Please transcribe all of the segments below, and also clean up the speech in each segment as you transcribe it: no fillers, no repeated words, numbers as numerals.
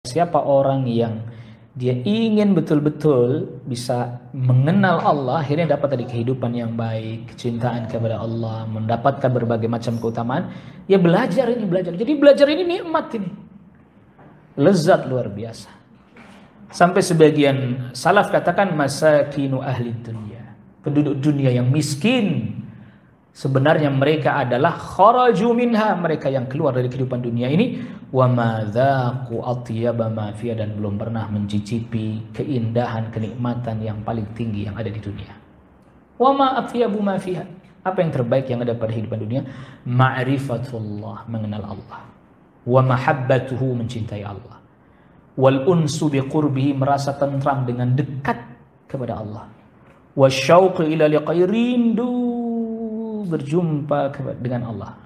siapa orang yang dia ingin betul-betul bisa mengenal Allah, akhirnya dapat dari kehidupan yang baik, kecintaan kepada Allah, mendapatkan berbagai macam keutamaan, ya belajar ini, belajar. Jadi belajar ini nikmat ini. Lezat luar biasa. Sampai sebagian salaf katakan masakinu ahli dunia. Penduduk dunia yang miskin. Sebenarnya mereka adalah kharaju minha, mereka yang keluar dari kehidupan dunia ini, wa ma dzaqu atyaba ma fiha, dan belum pernah mencicipi keindahan, kenikmatan yang paling tinggi yang ada di dunia. Wa ma atyabu ma fiha, apa yang terbaik yang ada pada kehidupan dunia? Ma'rifatullah, mengenal Allah. Wa mahabbatuhu, mencintai Allah. Wal unsu biqurbihi, merasa tentram dengan dekat kepada Allah. Wa syauqu ila liqai, rindu berjumpa dengan Allah.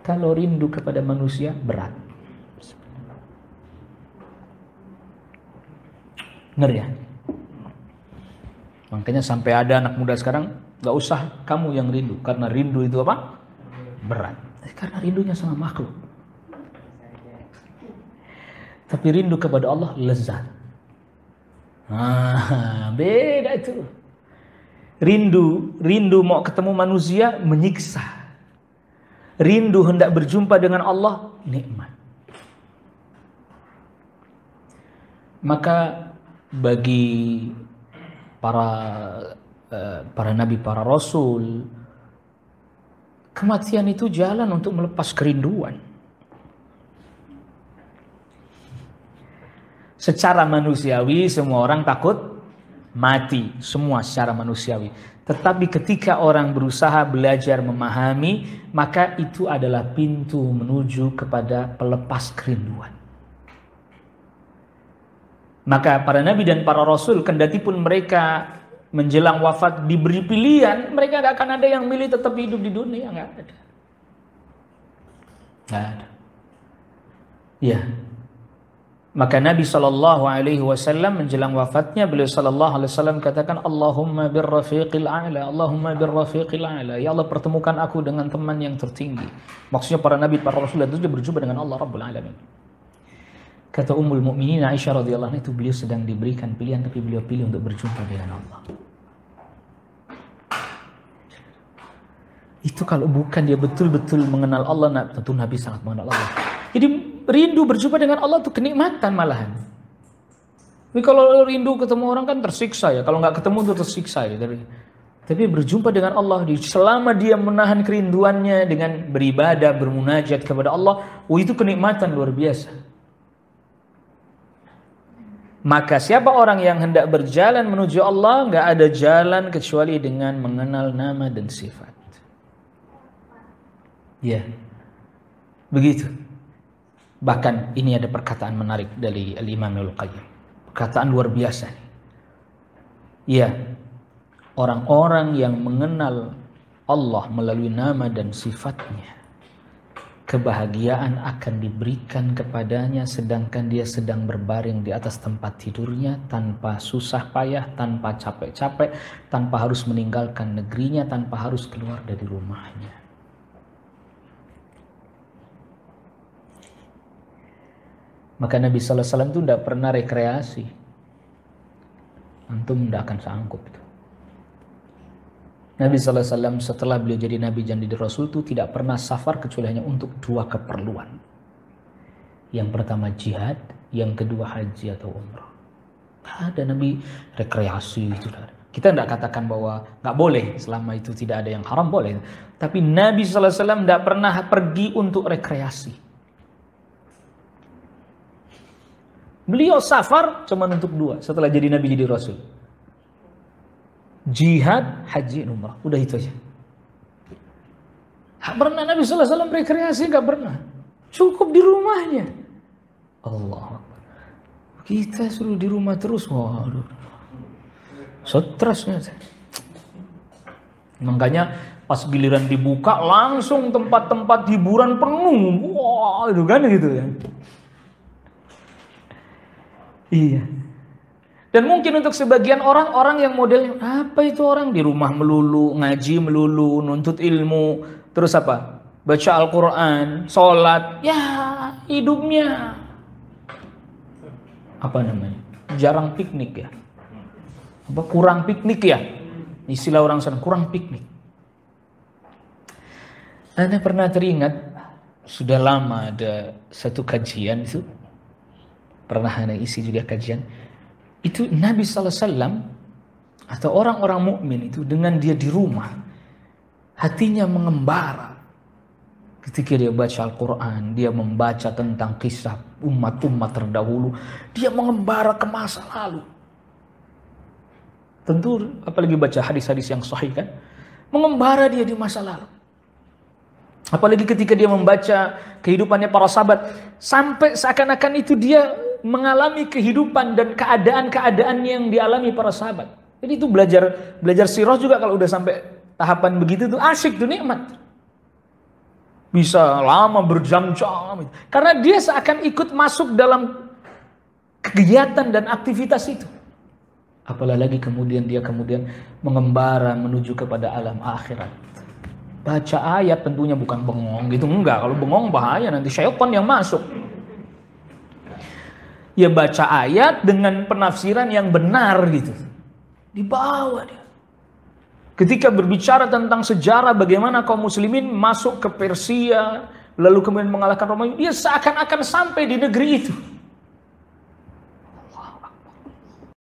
Kalau rindu kepada manusia berat. Ngeri ya? Makanya sampai ada anak muda sekarang, gak usah kamu yang rindu, karena rindu itu apa? Berat. Karena rindunya sama makhluk. Tapi rindu kepada Allah lezat. Beda itu. Rindu mau ketemu manusia menyiksa. Rindu hendak berjumpa dengan Allah nikmat. Maka bagi para nabi, para rasul, kematian itu jalan untuk melepas kerinduan. Secara manusiawi semua orang takut mati, semua secara manusiawi. Tetapi ketika orang berusaha belajar memahami, maka itu adalah pintu menuju kepada pelepas kerinduan. Maka para nabi dan para rasul, kendati pun mereka menjelang wafat diberi pilihan, mereka gak akan ada yang milih tetap hidup di dunia, gak ada. Gak ada. Ya. Maka Nabi SAW menjelang wafatnya, beliau SAW katakan, Allahumma birrafiqil a'la, Allahumma birrafiqil a'la. Ya Allah, pertemukan aku dengan teman yang tertinggi. Maksudnya para nabi, para rasul itu berjumpa dengan Allah Rabbul Alamin. Kata Ummul Mukminin Aisyah radhiyallahu anha, itu beliau sedang diberikan pilihan, tapi beliau pilih untuk berjumpa dengan Allah. Itu kalau bukan dia betul-betul mengenal Allah, tentu Nabi sangat mengenal Allah. Jadi rindu berjumpa dengan Allah itu kenikmatan malahan. Tapi kalau rindu ketemu orang kan tersiksa ya. Kalau nggak ketemu itu tersiksa ya. Tapi berjumpa dengan Allah, selama dia menahan kerinduannya dengan beribadah, bermunajat kepada Allah, itu kenikmatan luar biasa. Maka siapa orang yang hendak berjalan menuju Allah, nggak ada jalan kecuali dengan mengenal nama dan sifat. Ya, begitu. Bahkan ini ada perkataan menarik dari Al-Imam Ibnu Qayyim. Perkataan luar biasa. Ya, orang-orang yang mengenal Allah melalui nama dan sifatnya, kebahagiaan akan diberikan kepadanya sedangkan dia sedang berbaring di atas tempat tidurnya, tanpa susah payah, tanpa capek-capek, tanpa harus meninggalkan negerinya, tanpa harus keluar dari rumahnya. Maka Nabi SAW itu tidak pernah rekreasi. Antum tidak akan sanggup itu. Nabi SAW setelah beliau jadi Nabi dan jadi Rasul itu tidak pernah safar kecuali hanya untuk dua keperluan. Yang pertama jihad, yang kedua haji atau umrah. Ada Nabi rekreasi itu. Kita tidak katakan bahwa nggak boleh, selama itu tidak ada yang haram boleh. Tapi Nabi SAW tidak pernah pergi untuk rekreasi. Beliau safar cuma untuk dua setelah jadi Nabi jadi Rasul. Jihad, haji, umrah. Udah itu aja. Pernah Nabi SAW rekreasi? Gak pernah. Cukup di rumahnya. Allah. Kita suruh di rumah terus. Waduh. Stresnya. Makanya pas giliran dibuka langsung tempat-tempat hiburan penuh. Wah, itu kan gitu ya. Iya. Dan mungkin untuk sebagian orang yang modelnya apa itu, orang di rumah melulu, ngaji melulu, nuntut ilmu, terus apa? Baca Al-Quran, sholat, ya hidupnya apa namanya, jarang piknik ya, apa kurang piknik ya, istilah orang sana kurang piknik. Anda pernah teringat sudah lama ada satu kajian itu, pernah Anda isi juga kajian itu, Nabi SAW atau orang-orang mukmin itu dengan dia di rumah hatinya mengembara. Ketika dia baca Al-Quran, dia membaca tentang kisah umat-umat terdahulu, dia mengembara ke masa lalu. Tentu apalagi baca hadis-hadis yang sahih kan, mengembara dia di masa lalu. Apalagi ketika dia membaca kehidupannya para sahabat, sampai seakan-akan itu dia mengalami kehidupan dan keadaan-keadaan yang dialami para sahabat. Jadi itu belajar sirah juga kalau udah sampai tahapan begitu tuh asyik tuh, nikmat. Bisa lama berjam-jam karena dia seakan ikut masuk dalam kegiatan dan aktivitas itu. Apalagi kemudian dia mengembara menuju kepada alam akhirat. Baca ayat tentunya bukan bengong gitu, enggak. Kalau bengong bahaya, nanti syaitan yang masuk. Ya baca ayat dengan penafsiran yang benar gitu. Dibawa dia. Ketika berbicara tentang sejarah bagaimana kaum muslimin masuk ke Persia, lalu kemudian mengalahkan Romawi, dia seakan-akan sampai di negeri itu.